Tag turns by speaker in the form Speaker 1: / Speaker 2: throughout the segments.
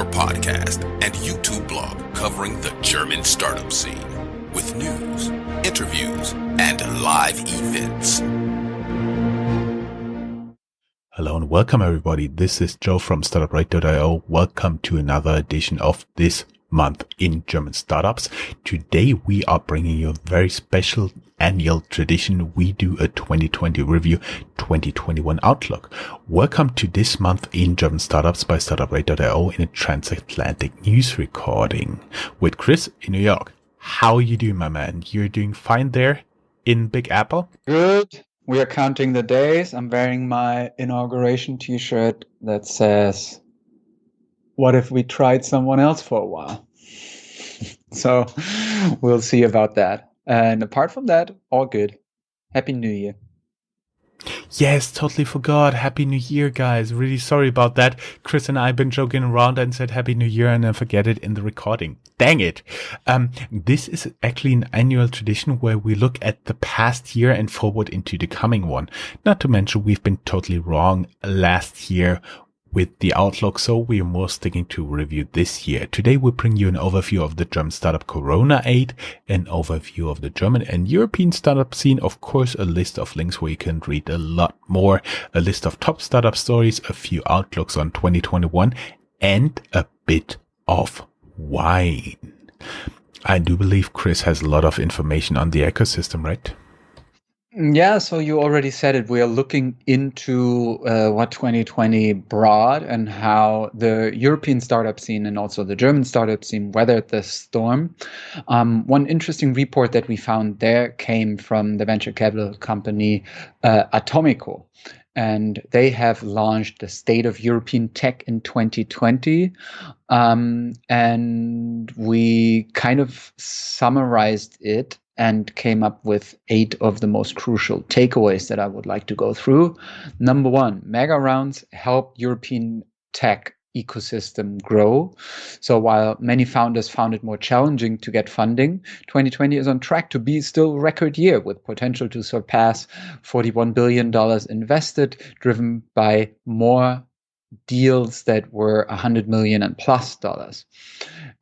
Speaker 1: your podcast and YouTube blog covering the German startup scene with news, interviews, and live events.
Speaker 2: Hello and welcome everybody. This is Joe from Startuprad.io. Welcome to another edition of This Month in German Startups. Today we are bringing you a very special annual tradition. We do a 2020 review, 2021 outlook. Welcome to This Month in German Startups by Startuprad.io in a transatlantic news recording with Chris in New York. How are you doing, my man? You're doing fine there in Big Apple?
Speaker 3: Good. We are counting the days. I'm wearing my inauguration t-shirt that says, "What if we tried someone else for a while?" So we'll see about that. And apart from that, all good. Happy New Year.
Speaker 2: Yes, totally forgot. Happy New Year, guys. Really sorry about that. Chris and I have been joking around and said Happy New Year and I forget it in the recording. Dang it. This is actually an annual tradition where we look at the past year and forward into the coming one. Not to mention we've been totally wrong last year with the outlook, so we are more sticking to review this year. Today we bring you an overview of the German startup Corona aid, an overview of the German and European startup scene, of course a list of links where you can read a lot more, a list of top startup stories, a few outlooks on 2021, and a bit of wine. I do believe Chris has a lot of information on the ecosystem, right?
Speaker 3: Yeah, so you already said it. We are looking into what 2020 brought and how the European startup scene and also the German startup scene weathered the storm. One interesting report that we found there came from the venture capital company Atomico. And they have launched the State of European Tech in 2020. And we kind of summarized it and came up with 8 of the most crucial takeaways that I would like to go through. Number 1, Megarounds help European tech ecosystem grow. So while many founders found it more challenging to get funding, 2020 is on track to be still a record year with potential to surpass $41 billion invested, driven by more deals that were $100 million and plus dollars.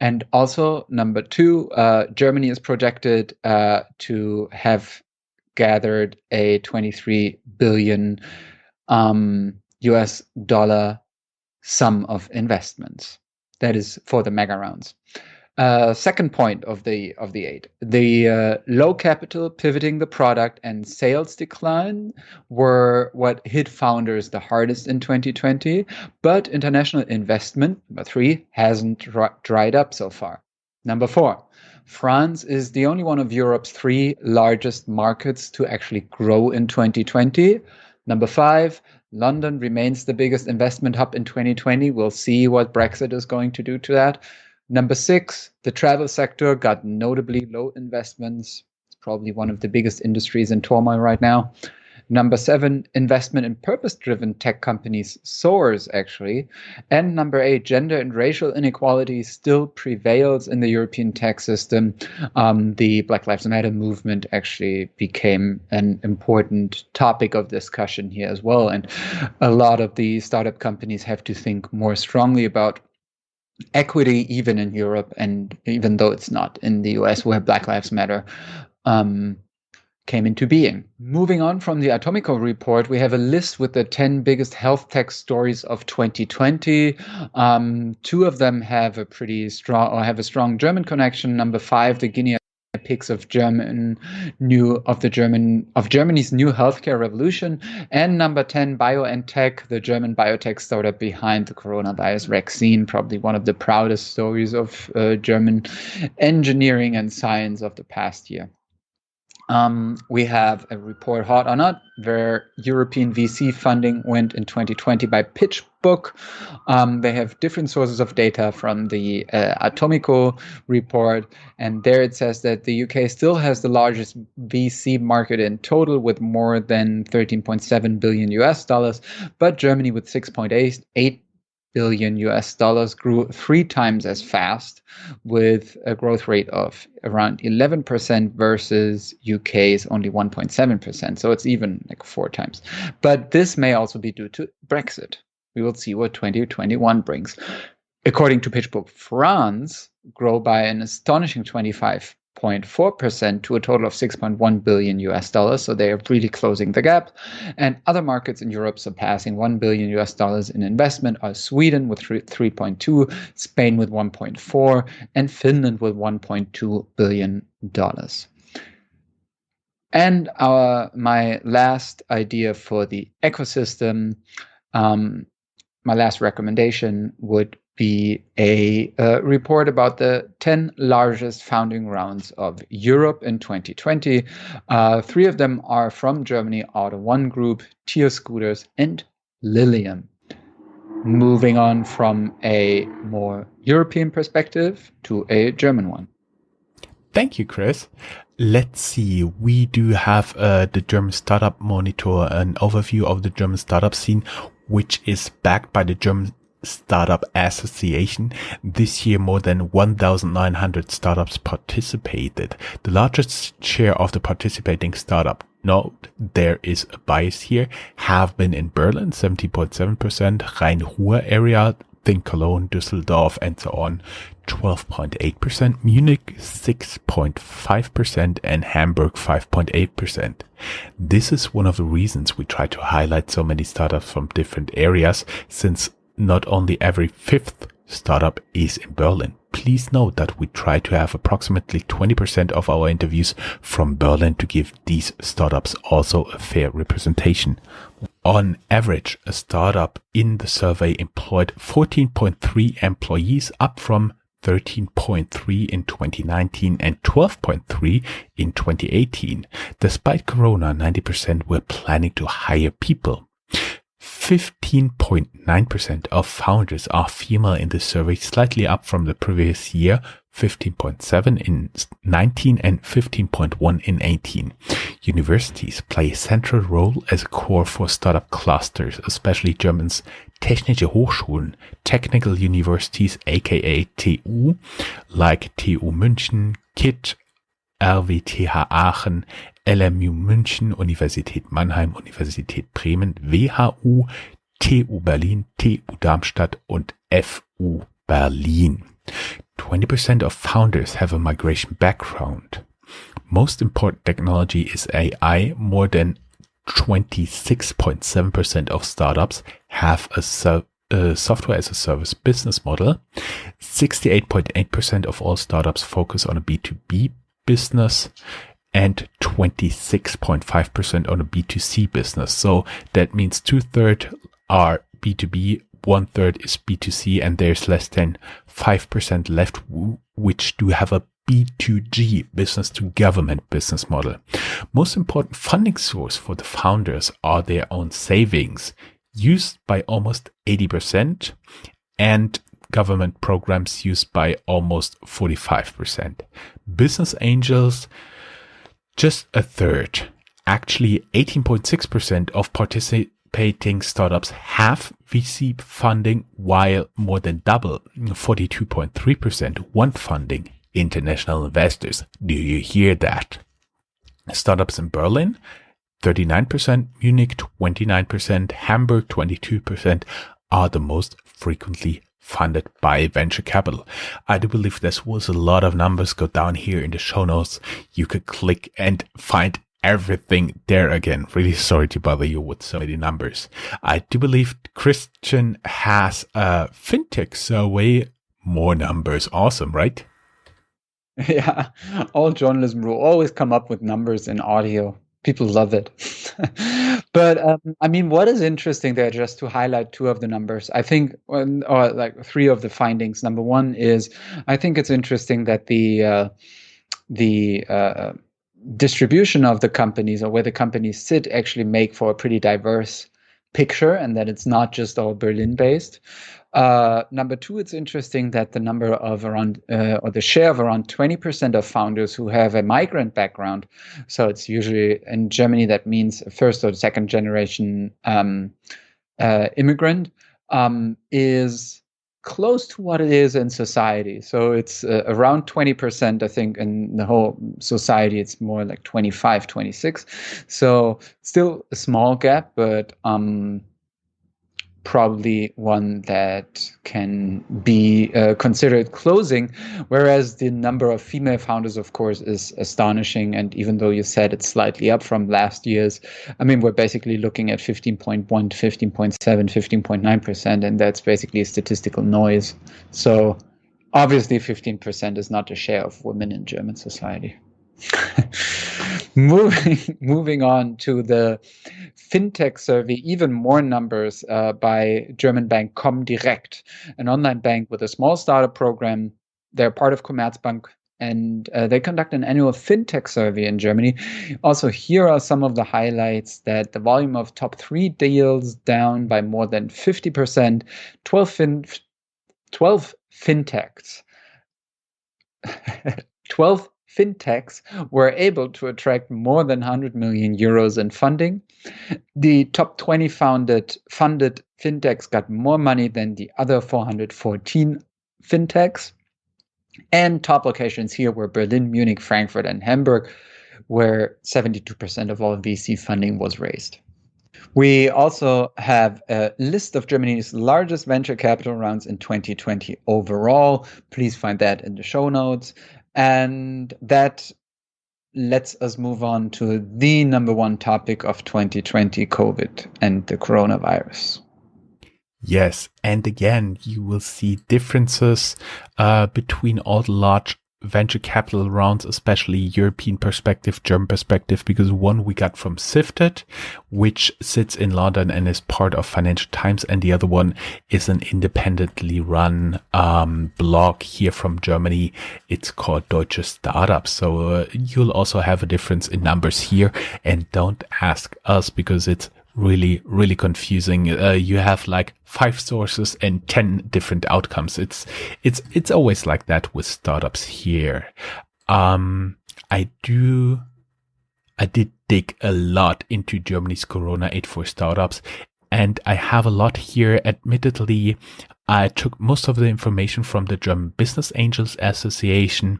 Speaker 3: And also, number 2, Germany is projected to have gathered a 23 billion US dollar sum of investments. That is for the mega rounds. Second point of the 8, the low capital, pivoting the product, and sales decline were what hit founders the hardest in 2020. But international investment, number 3, hasn't dried up so far. Number 4, France is the only one of Europe's 3 largest markets to actually grow in 2020. Number 5, London remains the biggest investment hub in 2020. We'll see what Brexit is going to do to that. Number 6, the travel sector got notably low investments. It's probably one of the biggest industries in turmoil right now. Number 7, investment in purpose-driven tech companies soars, actually. And number 8, gender and racial inequality still prevails in the European tech system. The Black Lives Matter movement actually became an important topic of discussion here as well. And a lot of the startup companies have to think more strongly about equity, even in Europe, and even though it's not in the US, where Black Lives Matter came into being. Moving on from the Atomico report, we have a list with the 10 biggest health tech stories of 2020. 2 of them have a strong German connection. Number 5, the guinea pigs of Germany's new healthcare revolution, and number 10, BioNTech, the German biotech startup behind the coronavirus vaccine, probably one of the proudest stories of German engineering and science of the past year. We have a report, hot or not, where European VC funding went in 2020 by PitchBook. They have different sources of data from the Atomico report, and there it says that the UK still has the largest VC market in total with more than 13.7 billion US dollars, but Germany with 6.8 billion US dollars grew 3 times as fast, with a growth rate of around 11% versus UK's only 1.7%. So it's even like 4 times. But this may also be due to Brexit. We will see what 2021 brings. according to PitchBook, France grow by an astonishing 25.4% to a total of $6.1 billion US dollars. So they are really closing the gap. And other markets in Europe surpassing $1 billion US dollars in investment are Sweden with 3.2, Spain with 1.4, and Finland with $1.2 billion. And my last idea for the ecosystem, my last recommendation would be a report about the 10 largest founding rounds of Europe in 2020. 3 of them are from Germany, Auto One Group, Tier Scooters, and Lilium. Moving on from a more European perspective to a German one.
Speaker 2: Thank you, Chris. Let's see. We do have the German Startup Monitor, an overview of the German startup scene, which is backed by the German Startup Association. This year, more than 1,900 startups participated. The largest share of the participating startup, note there is a bias here, have been in Berlin, 70.7%, Rhine-Ruhr area, think Cologne, Düsseldorf, and so on, 12.8%, Munich 6.5%, and Hamburg 5.8%. This is one of the reasons we try to highlight so many startups from different areas, since not only every 5th startup is in Berlin. Please note that we try to have approximately 20% of our interviews from Berlin to give these startups also a fair representation. On average, a startup in the survey employed 14.3 employees, up from 13.3 in 2019 and 12.3 in 2018. Despite Corona, 90% were planning to hire people. 15.9% of founders are female in the survey, slightly up from the previous year, 15.7 in 19 and 15.1 in 18. Universities play a central role as a core for startup clusters, especially Germany's Technische Hochschulen, technical universities, aka TU, like TU München, KIT, RWTH Aachen, LMU München, Universität Mannheim, Universität Bremen, WHU, TU Berlin, TU Darmstadt und FU Berlin. 20% of founders have a migration background. Most important technology is AI. More than 26.7% of startups have a software as a service business model. 68.8% of all startups focus on a B2B business, and 26.5% on a B2C business. So that means 2/3 are B2B, 1/3 is B2C, and there's less than 5% left which do have a B2G, business to government business model. Most important funding source for the founders are their own savings, used by almost 80%, and government programs used by almost 45%. Business angels, just 1/3. Actually, 18.6% of participating startups have VC funding, while more than double, 42.3%, want funding. International investors. Do you hear that? Startups in Berlin, 39%, Munich, 29%, Hamburg, 22% are the most frequently funded by venture capital. I do believe this was a lot of numbers. Go down here in the show notes. You could click and find everything there again. Really sorry to bother you with so many numbers. I do believe Christian has a fintech survey. More numbers. Awesome, right?
Speaker 3: Yeah, all journalism will always come up with numbers in audio. People love it. But I mean, what is interesting there, just to highlight 2 of the numbers, I think, or like 3 of the findings. Number 1 is, I think it's interesting that the distribution of the companies, or where the companies sit, actually make for a pretty diverse picture, and that it's not just all Berlin based. Number 2, it's interesting that the number of around, or the share of around 20% of founders who have a migrant background. So it's usually in Germany, that means first or second generation immigrant, is close to what it is in society. So it's around 20%, I think, in the whole society. It's more like 25, 26. So still a small gap, but probably one that can be considered closing, whereas the number of female founders, of course, is astonishing. And even though you said it's slightly up from last year's, I mean, we're basically looking at 15.1 to 15.7, 15.9%, and that's basically statistical noise. So obviously 15% is not the share of women in German society. Moving on to the fintech survey, even more numbers by German bank Comdirect, an online bank with a small startup program. They're part of Commerzbank, and they conduct an annual fintech survey in Germany. Also, here are some of the highlights: that the volume of top 3 deals down by more than 50%, 12 fintechs 12 fintechs were able to attract more than 100 million euros in funding. The top 20 funded fintechs got more money than the other 414 fintechs. And top locations here were Berlin, Munich, Frankfurt, and Hamburg, where 72% of all VC funding was raised. We also have a list of Germany's largest venture capital rounds in 2020 overall. Please find that in the show notes. And that lets us move on to the number one topic of 2020, COVID and the coronavirus.
Speaker 2: Yes, and again, you will see differences between all the large venture capital rounds, especially European perspective, German perspective, because one we got from Sifted, which sits in London and is part of Financial Times, and the other one is an independently run blog here from Germany. It's called Deutsche Startups. So you'll also have a difference in numbers here, and don't ask us because it's really confusing. You have like 5 sources and 10 different outcomes. It's always like that with startups here. I did dig a lot into Germany's Corona aid for startups, and I have a lot here. Admittedly, I took most of the information from the German Business Angels Association,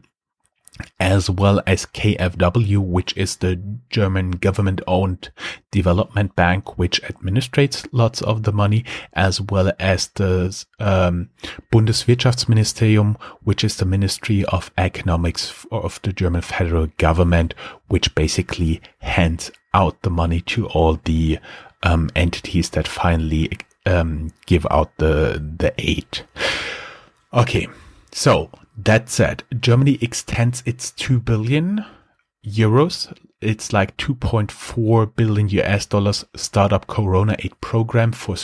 Speaker 2: as well as KfW, which is the German government-owned development bank, which administrates lots of the money, as well as the Bundeswirtschaftsministerium, which is the Ministry of Economics of the German federal government, which basically hands out the money to all the entities that finally give out the aid. Okay, so that said, Germany extends its 2 billion euros. It's like 2.4 billion US dollars startup Corona aid program from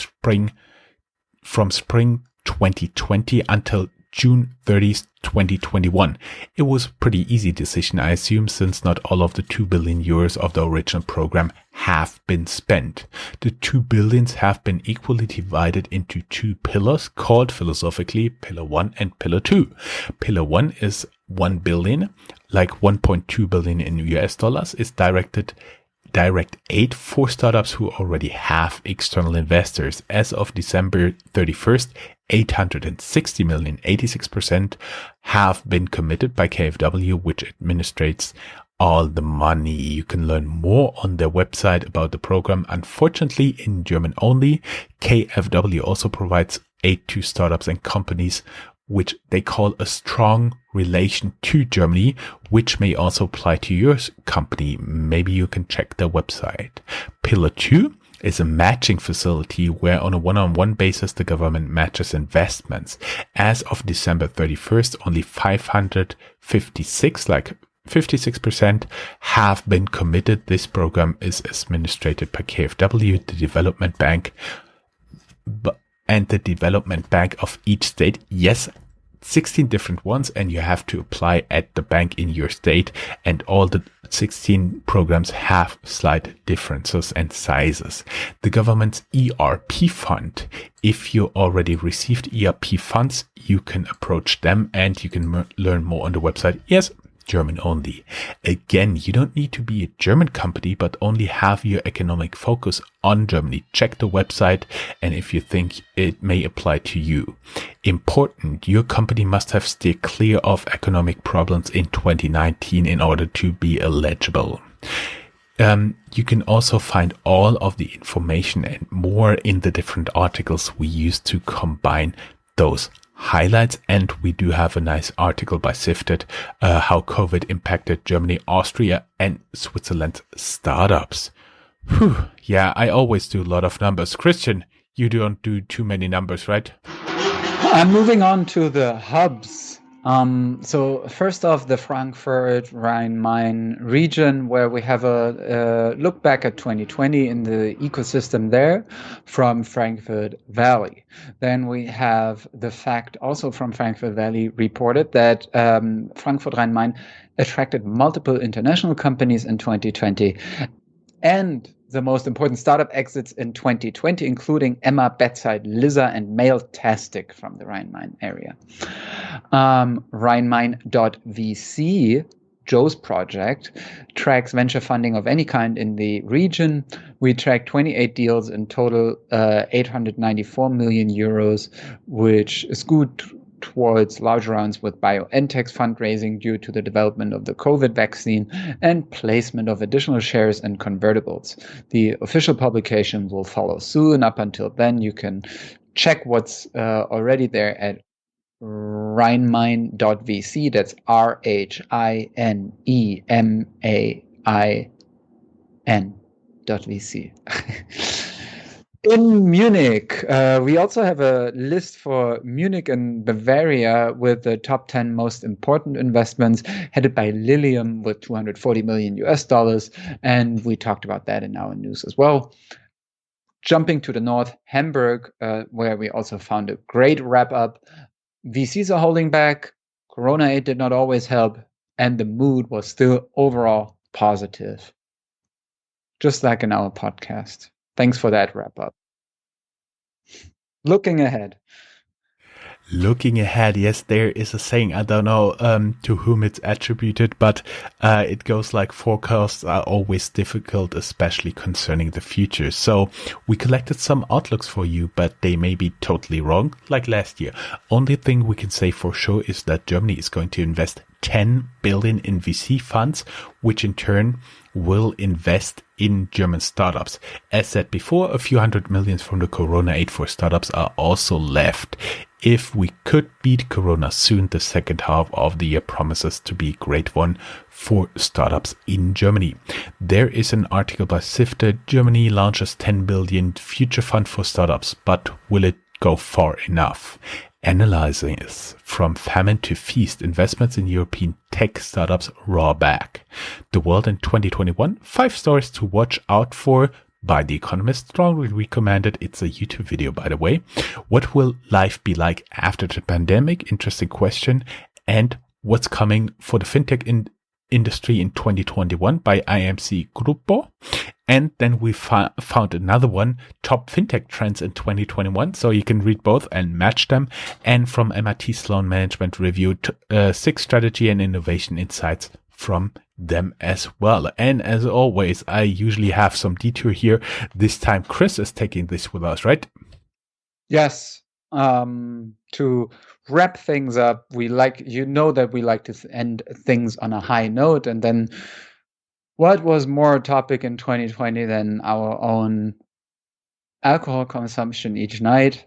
Speaker 2: spring 2020 until June 30th, 2021. It was a pretty easy decision, I assume, since not all of the 2 billion euros of the original program have been spent. The 2 billions have been equally divided into 2 pillars called philosophically Pillar 1 and Pillar 2. Pillar 1 is 1 billion, like 1.2 billion in US dollars, is direct aid for startups who already have external investors. As of December 31st, 860 million, 86%, have been committed by KfW, which administrates all the money. You can learn more on their website about the program. Unfortunately, in German only. KfW also provides aid to startups and companies which they call a strong relation to Germany, which may also apply to your company. Maybe you can check their website. Pillar 2 is a matching facility where on a one-on-one basis the government matches investments. As of December 31st, only 556, like 56%, have been committed. This program is administered by KfW, the development bank, and the development bank of each state. Yes, 16 different ones, and you have to apply at the bank in your state, and all the 16 programs have slight differences and sizes. The government's ERP fund, if you already received ERP funds, you can approach them and you can learn more on the website. Yes, German only. Again, you don't need to be a German company, but only have your economic focus on Germany. Check the website, and if you think it may apply to you. Important, your company must have steered clear of economic problems in 2019 in order to be eligible. You can also find all of the information and more in the different articles we use to combine those highlights. And we do have a nice article by Sifted, how COVID impacted Germany, Austria, and Switzerland startups. Whew. Yeah, I always do a lot of numbers. Christian, you don't do too many numbers, right?
Speaker 3: I'm moving on to the hubs. So first off, the Frankfurt Rhine-Main region, where we have a look back at 2020 in the ecosystem there from Frankfurt Valley. Then we have the fact also from Frankfurt Valley reported that Frankfurt Rhine-Main attracted multiple international companies in 2020. And the most important startup exits in 2020, including Emma Bedside, Lisa, and Mailtastic from the Rhine-Main area. Rheinmain.vc, Joe's project, tracks venture funding of any kind in the region. We track 28 deals in total, 894 million euros, which is good towards large rounds with BioNTech's fundraising due to the development of the COVID vaccine and placement of additional shares and convertibles. The official publication will follow soon. Up until then, you can check what's already there at Rheinmain.vc. That's RHINEMAIN.vc. In Munich, we also have a list for Munich and Bavaria with the top 10 most important investments, headed by Lilium with 240 million US dollars. And we talked about that in our news as well. Jumping to the north, Hamburg, where we also found a great wrap up. VCs are holding back. Corona aid did not always help. And the mood was still overall positive. Just like in our podcast. Thanks for that wrap up. Looking ahead.
Speaker 2: Looking ahead, yes, there is a saying, I don't know to whom it's attributed, but it goes like forecasts are always difficult, especially concerning the future. So we collected some outlooks for you, but they may be totally wrong, like last year. Only thing we can say for sure is that Germany is going to invest 10 billion in VC funds, which in turn will invest in German startups. As said before, a few hundred millions from the Corona aid for startups are also left. If we could beat Corona soon, the second half of the year promises to be a great one for startups in Germany. There is an article by Sifted. Germany launches 10 billion future fund for startups, but will it go far enough? Analyzing is from famine to feast, investments in European tech startups roar back. The world in 2021, 5 stories to watch out for by The Economist. Strongly recommended. It's a YouTube video, by the way. What will life be like after the pandemic? Interesting question. And what's coming for the fintech industry in 2021 by IMC Gruppo. And then we found another one, top fintech trends in 2021. So you can read both and match them. And from MIT Sloan Management Review, 6 strategy and innovation insights from them as well. And as always, I usually have some detour here. This time, Chris is taking this with us, right?
Speaker 3: Yes. To wrap things up, we like to end things on a high note. And then what was more a topic in 2020 than our own alcohol consumption each night?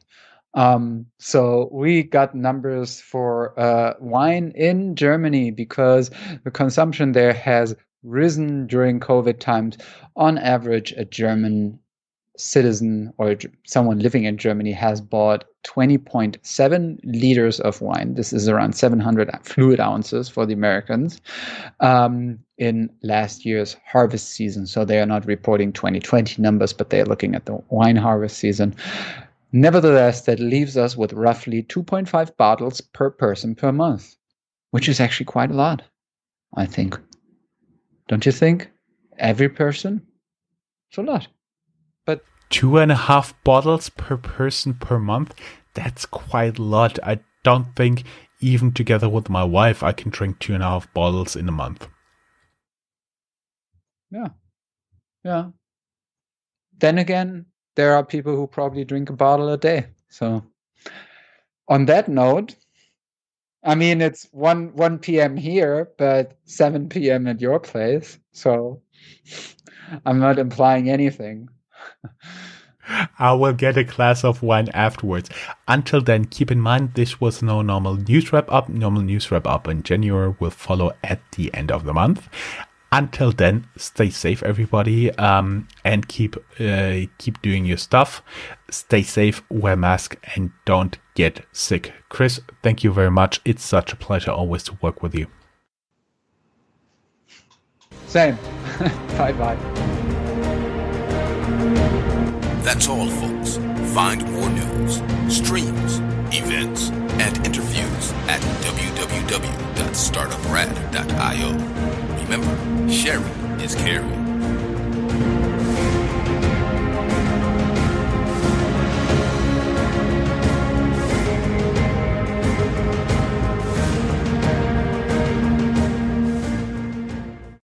Speaker 3: So we got numbers for wine in Germany because the consumption there has risen during COVID times. On average, a German citizen or someone living in Germany has bought 20.7 liters of wine. This is around 700 fluid ounces for the Americans in last year's harvest season. So they are not reporting 2020 numbers, but they are looking at the wine harvest season. Nevertheless, that leaves us with roughly 2.5 bottles per person per month, which is actually quite a lot, I think. Don't you think? Every person? It's a lot. But
Speaker 2: 2.5 bottles per person per month, that's quite a lot. I don't think even together with my wife, I can drink 2.5 bottles in a month.
Speaker 3: Yeah. Then again, there are people who probably drink a bottle a day. So on that note, I mean, it's 1 p.m. here, but 7 p.m. at your place. So I'm not implying anything.
Speaker 2: I will get a glass of wine afterwards. Until then, keep in mind this was no normal news wrap up. Normal news wrap up in January will follow at the end of the month. Until then, stay safe, everybody, and keep doing your stuff. Stay safe, wear mask, and don't get sick. Chris, thank you very much. It's such a pleasure always to work with you.
Speaker 3: Same. Bye-bye.
Speaker 1: That's all, folks. Find more news, streams, events, and interviews at www.Startuprad.io. Remember, sharing is caring.